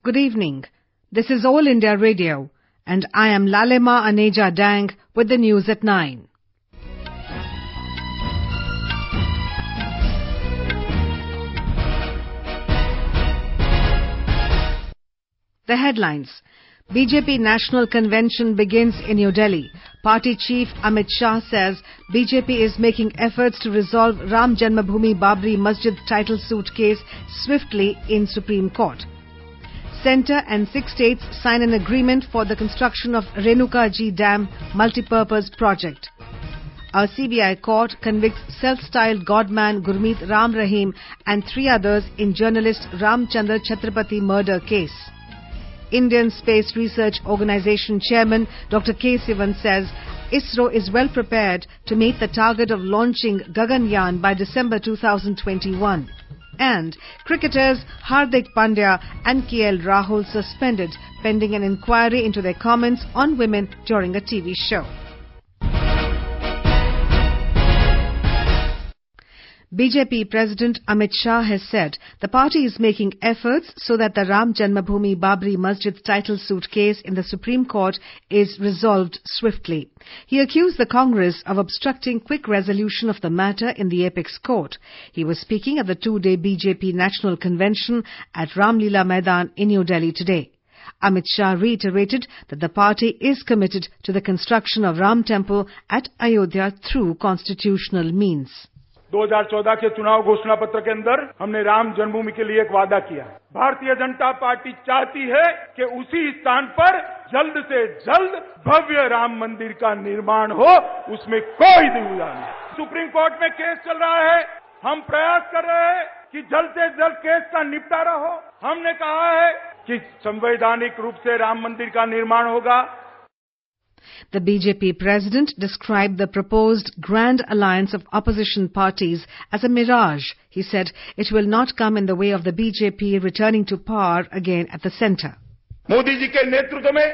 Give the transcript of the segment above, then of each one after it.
Good evening. This is All India Radio and I am Lalema Aneja Dang with the news at 9. The headlines. BJP National Convention begins in New Delhi. Party Chief Amit Shah says BJP is making efforts to resolve Ram Janmabhoomi-Babri Masjid title suit case swiftly in Supreme Court. Centre and 6 states sign an agreement for the construction of Renukaji Dam Multipurpose Project. A CBI court convicts self-styled godman Gurmit Ram Rahim and 3 others in journalist Ram Chander Chhatrapati murder case. Indian Space Research Organisation Chairman Dr. K Sivan says ISRO is well prepared to meet the target of launching Gaganyaan by December 2021. And cricketers Hardik Pandya and Rahul suspended pending an inquiry into their comments on women during a TV show. BJP President Amit Shah has said the party is making efforts so that the Ram Janmabhoomi-Babri Masjid title suit case in the Supreme Court is resolved swiftly. He accused the Congress of obstructing quick resolution of the matter in the apex court. He was speaking at the 2-day BJP National Convention at Ram Leela Maidan in New Delhi today. Amit Shah reiterated that the party is committed to the construction of Ram Temple at Ayodhya through constitutional means. 2014 के चुनाव घोषणा पत्र के अंदर हमने राम जन्मभूमि के लिए एक वादा किया। भारतीय जनता पार्टी चाहती है कि उसी स्थान पर जल्द से जल्द भव्य राम मंदिर का निर्माण हो, उसमें कोई दुविधा नहीं। सुप्रीम कोर्ट में केस चल रहा है, हम प्रयास कर रहे हैं कि जल्द से जल्द केस का निपटारा हो। हमने कहा है कि संवैधानिक रूप से राम मंदिर का निर्माण होगा। The BJP president described the proposed grand alliance of opposition parties as a mirage. He said it will not come in the way of the BJP returning to power again at the centre. Modi ji के नेतृत्व में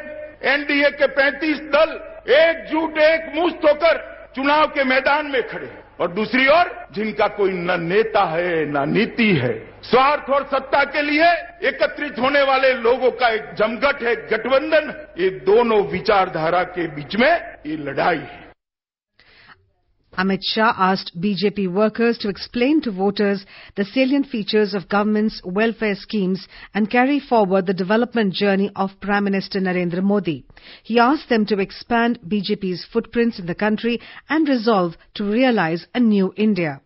NDA के 35 दल एकजुट एकमुश्त होकर चुनाव के मैदान में खड़े हैं और दूसरी ओर जिनका कोई न नेता है न नीति है, स्वार्थ और सत्ता के लिए एकत्रित होने वाले लोगों का एक जमघट है, गठबंधन। ये दोनों विचारधारा के बीच में ये लड़ाई है। Amit Shah asked BJP workers to explain to voters the salient features of government's welfare schemes and carry forward the development journey of Prime Minister Narendra Modi. He asked them to expand BJP's footprints in the country and resolve to realize a new India.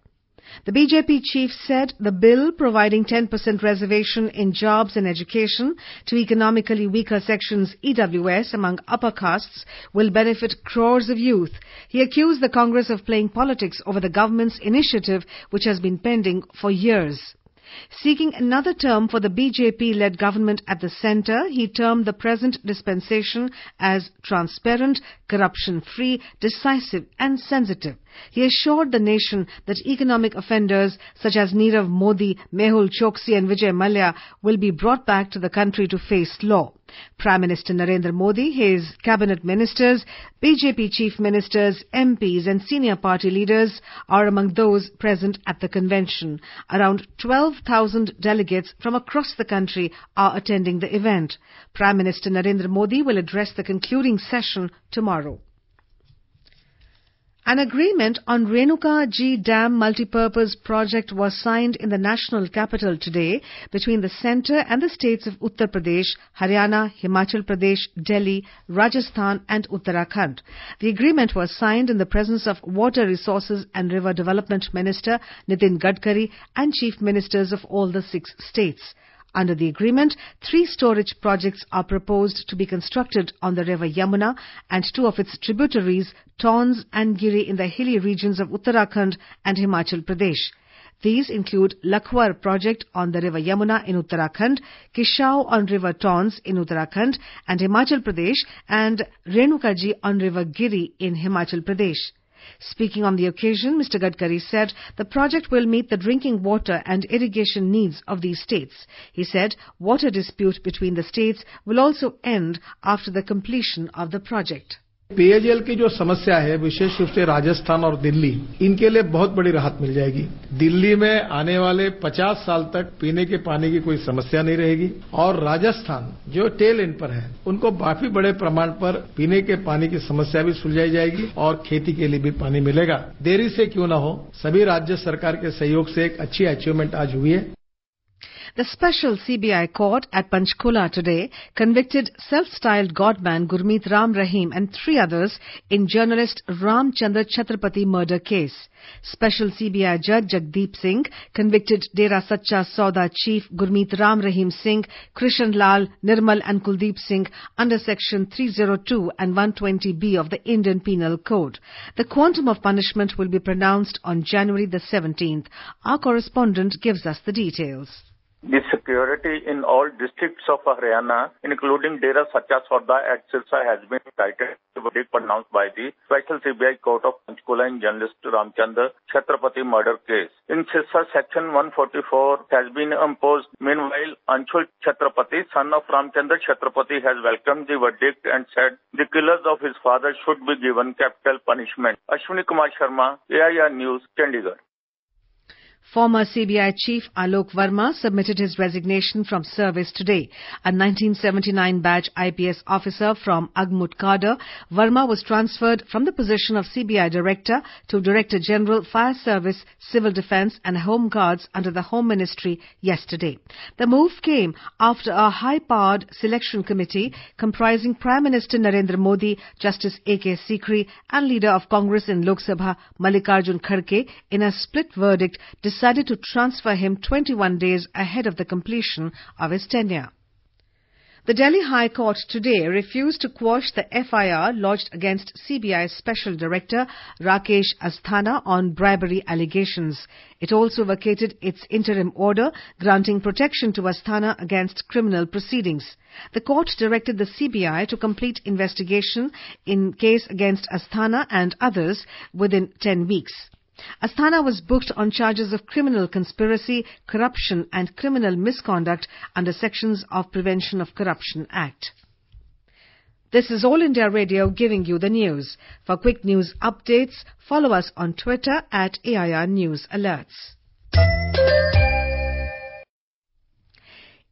The BJP chief said the bill providing 10% reservation in jobs and education to economically weaker sections EWS among upper castes will benefit crores of youth. He accused the Congress of playing politics over the government's initiative which has been pending for years. Seeking another term for the BJP-led government at the centre, he termed the present dispensation as transparent, corruption-free, decisive and sensitive. He assured the nation that economic offenders such as Nirav Modi, Mehul Choksi and Vijay Mallya will be brought back to the country to face law. Prime Minister Narendra Modi, his cabinet ministers, BJP chief ministers, MPs and senior party leaders are among those present at the convention. Around 12,000 delegates from across the country are attending the event. Prime Minister Narendra Modi will address the concluding session tomorrow. An agreement on Renukaji Dam Multipurpose Project was signed in the national capital today between the centre and the states of Uttar Pradesh, Haryana, Himachal Pradesh, Delhi, Rajasthan and Uttarakhand. The agreement was signed in the presence of Water Resources and River Development Minister Nitin Gadkari and chief ministers of all the 6 states. Under the agreement, 3 storage projects are proposed to be constructed on the river Yamuna and 2 of its tributaries, Tons and Giri in the hilly regions of Uttarakhand and Himachal Pradesh. These include Lakhwar project on the river Yamuna in Uttarakhand, Kishau on river Tons in Uttarakhand and Himachal Pradesh and Renukaji on river Giri in Himachal Pradesh. Speaking on the occasion, Mr. Gadkari said the project will meet the drinking water and irrigation needs of these states. He said water dispute between the states will also end after the completion of the project. पेयजल की जो समस्या है विशेष रूप से राजस्थान और दिल्ली, इनके लिए बहुत बड़ी राहत मिल जाएगी। दिल्ली में आने वाले 50 साल तक पीने के पानी की कोई समस्या नहीं रहेगी और राजस्थान जो टेल एंड पर है उनको काफी बड़े प्रमाण पर पीने के पानी की समस्या भी सुलझाई जाएगी और खेती के लिए भी पानी मिलेगा। देरी से क्यों न हो, सभी राज्य सरकार के सहयोग से एक अच्छी अचीवमेंट आज हुई है। The special CBI court at Panchkula today convicted self-styled godman Gurmit Ram Rahim and 3 others in journalist Ram Chander Chhatrapati murder case. Special CBI Judge Jagdeep Singh convicted Dera Sacha Sauda Chief Gurmit Ram Rahim Singh, Krishan Lal, Nirmal and Kuldeep Singh under Section 302 and 120B of the Indian Penal Code. The quantum of punishment will be pronounced on January the 17th. Our correspondent gives us the details. The security in all districts of Haryana, including Dera Sacha Sauda at Sirsa, has been cited to be pronounced by the Special CBI Court of Panchkula in journalist Ram Chander Chhatrapati murder case. In Sirsa, Section 144 has been imposed. Meanwhile, Anshul Chhatrapati, son of Ram Chander Chhatrapati, has welcomed the verdict and said the killers of his father should be given capital punishment. Ashwini Kumar Sharma, AIR News, Chandigarh. Former CBI Chief Alok Verma submitted his resignation from service today. A 1979 batch IPS officer from Agmut cadre, Verma was transferred from the position of CBI Director to Director General Fire Service, Civil Defence and Home Guards under the Home Ministry yesterday. The move came after a high-powered selection committee comprising Prime Minister Narendra Modi, Justice A.K. Sikri and Leader of Congress in Lok Sabha Mallikarjun Kharge in a split verdict decided to transfer him 21 days ahead of the completion of his tenure. The Delhi High Court today refused to quash the FIR lodged against CBI Special Director Rakesh Asthana on bribery allegations. It also vacated its interim order granting protection to Asthana against criminal proceedings. The court directed the CBI to complete investigation in case against Asthana and others within 10 weeks. Asthana was booked on charges of criminal conspiracy, corruption and criminal misconduct under sections of Prevention of Corruption Act. This is All India Radio giving you the news. For quick news updates, follow us on Twitter at AIR News Alerts.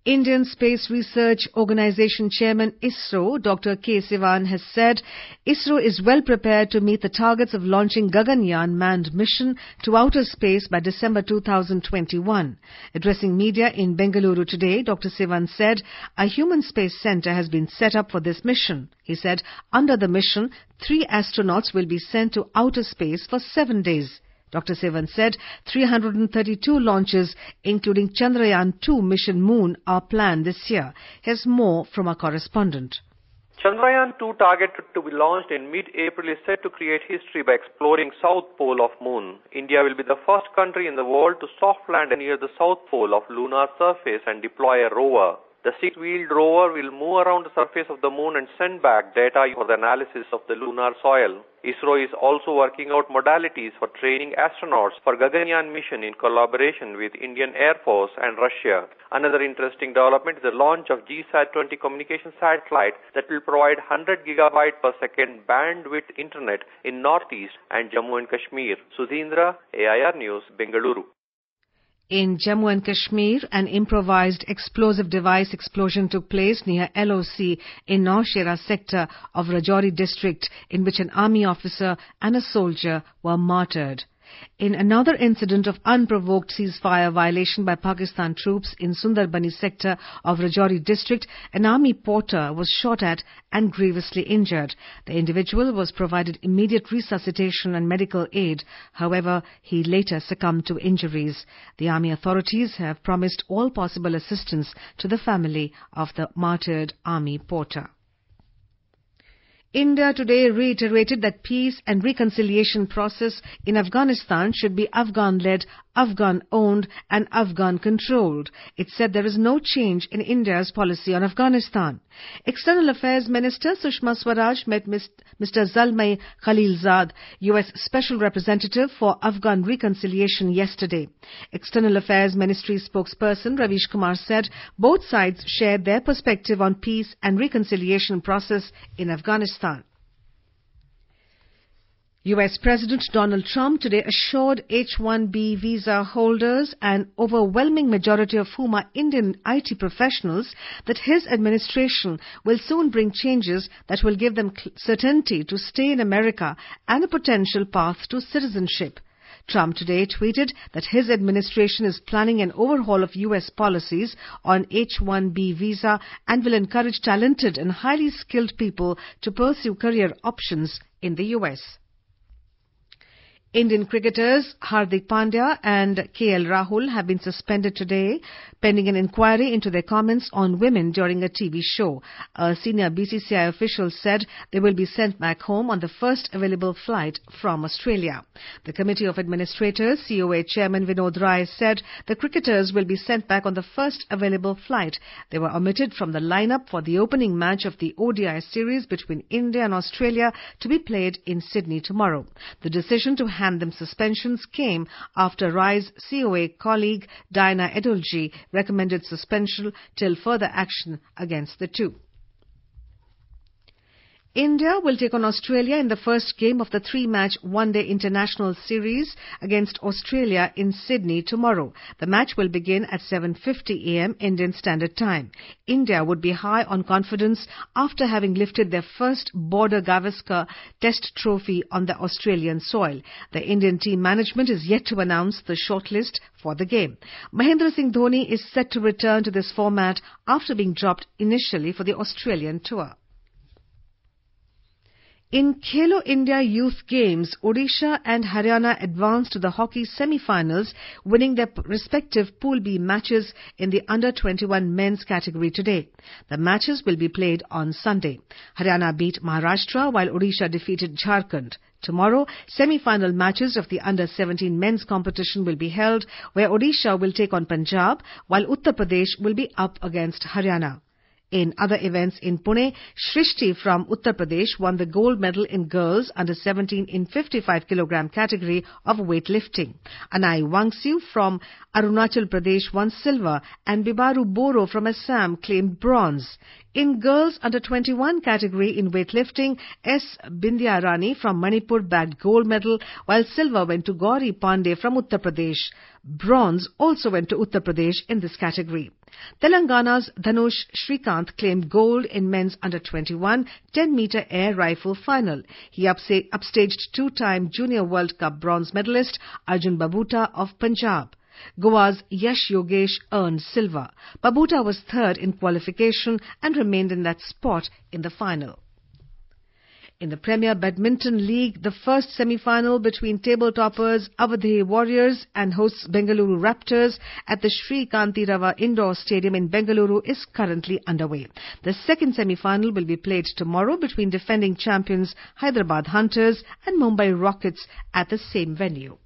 Indian Space Research Organisation Chairman ISRO, Dr. K Sivan, has said ISRO is well prepared to meet the targets of launching Gaganyaan manned mission to outer space by December 2021. Addressing media in Bengaluru today, Dr. Sivan said a human space centre has been set up for this mission. He said under the mission, 3 astronauts will be sent to outer space for 7 days. Dr. Sivan said 332 launches, including Chandrayaan-2 mission Moon, are planned this year. Here's more from our correspondent. Chandrayaan-2 targeted to be launched in mid-April is set to create history by exploring South Pole of Moon. India will be the first country in the world to soft land near the South Pole of lunar surface and deploy a rover. The 6-wheeled rover will move around the surface of the moon and send back data for the analysis of the lunar soil. ISRO is also working out modalities for training astronauts for Gaganyaan mission in collaboration with Indian Air Force and Russia. Another interesting development is the launch of GSAT-20 communication satellite that will provide 100 gigabyte per second bandwidth internet in Northeast and Jammu and Kashmir. Sudhindra, AIR News, Bengaluru. In Jammu and Kashmir, an improvised explosive device explosion took place near LOC in Naushera sector of Rajouri district, in which an army officer and a soldier were martyred. In another incident of unprovoked ceasefire violation by Pakistan troops in Sundarbani sector of Rajouri district, an army porter was shot at and grievously injured. The individual was provided immediate resuscitation and medical aid. However, he later succumbed to injuries. The army authorities have promised all possible assistance to the family of the martyred army porter. India today reiterated that peace and reconciliation process in Afghanistan should be Afghan-led, Afghan-owned and Afghan-controlled. It said there is no change in India's policy on Afghanistan. External Affairs Minister Sushma Swaraj met Mr. Zalmay Khalilzad, U.S. Special Representative for Afghan Reconciliation yesterday. External Affairs Ministry spokesperson Ravish Kumar said both sides shared their perspective on peace and reconciliation process in Afghanistan. US President Donald Trump today assured H-1B visa holders, an overwhelming majority of whom are Indian IT professionals, that his administration will soon bring changes that will give them certainty to stay in America and a potential path to citizenship. Trump today tweeted that his administration is planning an overhaul of US policies on H-1B visa and will encourage talented and highly skilled people to pursue career options in the US. Indian cricketers Hardik Pandya and Rahul have been suspended today, pending an inquiry into their comments on women during a TV show. A senior BCCI official said they will be sent back home on the first available flight from Australia. The Committee of Administrators, COA Chairman Vinod Rai, said the cricketers will be sent back on the first available flight. They were omitted from the lineup for the opening match of the ODI series between India and Australia to be played in Sydney tomorrow. The decision to hand them suspensions came after Rai's COA colleague Diana Edulji recommended suspension till further action against the two. India will take on Australia in the first game of the three-match one-day international series against Australia in Sydney tomorrow. The match will begin at 7:50 a.m. Indian Standard Time. India would be high on confidence after having lifted their first Border Gavaskar Test trophy on the Australian soil. The Indian team management is yet to announce the shortlist for the game. Mahendra Singh Dhoni is set to return to this format after being dropped initially for the Australian tour. In Khelo India Youth Games, Odisha and Haryana advanced to the hockey semi-finals, winning their respective Pool B matches in the under-21 men's category today. The matches will be played on Sunday. Haryana beat Maharashtra while Odisha defeated Jharkhand. Tomorrow, semi-final matches of the under-17 men's competition will be held, where Odisha will take on Punjab, while Uttar Pradesh will be up against Haryana. In other events in Pune, Shrishti from Uttar Pradesh won the gold medal in girls under 17 in 55 kilogram category of weightlifting. Anai Wangsiu from Arunachal Pradesh won silver and Bibaru Boro from Assam claimed bronze. In girls under 21 category in weightlifting, S. Bindya Rani from Manipur bagged gold medal, while silver went to Gauri Pandey from Uttar Pradesh. Bronze also went to Uttar Pradesh in this category. Telangana's Dhanush Shrikant claimed gold in men's under 21 10-meter air rifle final. He upstaged two-time Junior World Cup bronze medalist Arjun Babuta of Punjab. Goa's Yash Yogesh earned silver. Babuta was third in qualification and remained in that spot in the final. In the Premier Badminton League, the first semi-final between table toppers Awadhi Warriors and hosts Bengaluru Raptors at the Sri Kanti Rava Indoor Stadium in Bengaluru is currently underway. The second semi-final will be played tomorrow between defending champions Hyderabad Hunters and Mumbai Rockets at the same venue.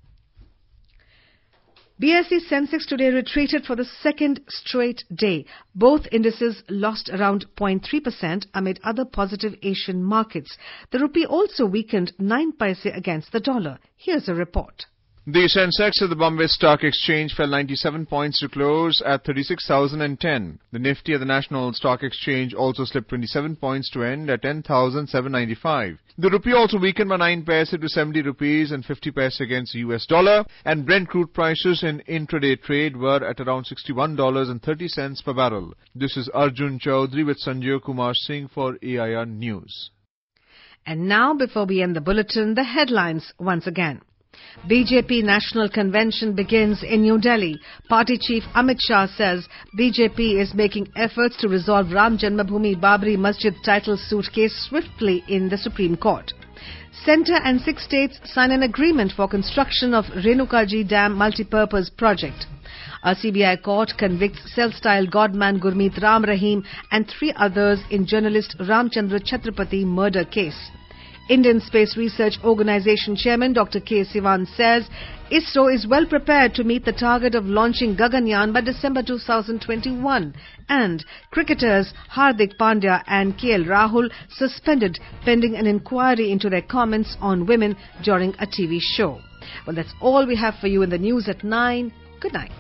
BSE Sensex today retreated for the second straight day. Both indices lost around 0.3% amid other positive Asian markets. The rupee also weakened 9 paise against the dollar. Here's a report. The Sensex at the Bombay Stock Exchange fell 97 points to close at 36,010. The Nifty at the National Stock Exchange also slipped 27 points to end at 10,795. The rupee also weakened by 9 paise to 70 rupees and 50 paise against the US dollar, and Brent crude prices in intraday trade were at around $61.30 per barrel. This is Arjun Chaudhary with Sanjay Kumar Singh for AIR News. And now, before we end the bulletin, the headlines once again. BJP National Convention begins in New Delhi. Party Chief Amit Shah says BJP is making efforts to resolve Ram Janmabhoomi-Babri Masjid title suit case swiftly in the Supreme Court. Centre and 6 states sign an agreement for construction of Renukaji Dam Multipurpose Project. A CBI court convicts self-styled godman Gurmit Ram Rahim and 3 others in journalist Ram Chander Chhatrapati murder case. Indian Space Research Organisation Chairman Dr. K Sivan says ISRO is well prepared to meet the target of launching Gaganyaan by December 2021. And cricketers Hardik Pandya and Rahul suspended pending an inquiry into their comments on women during a TV show. Well, that's all we have for you in the news at 9. Good night.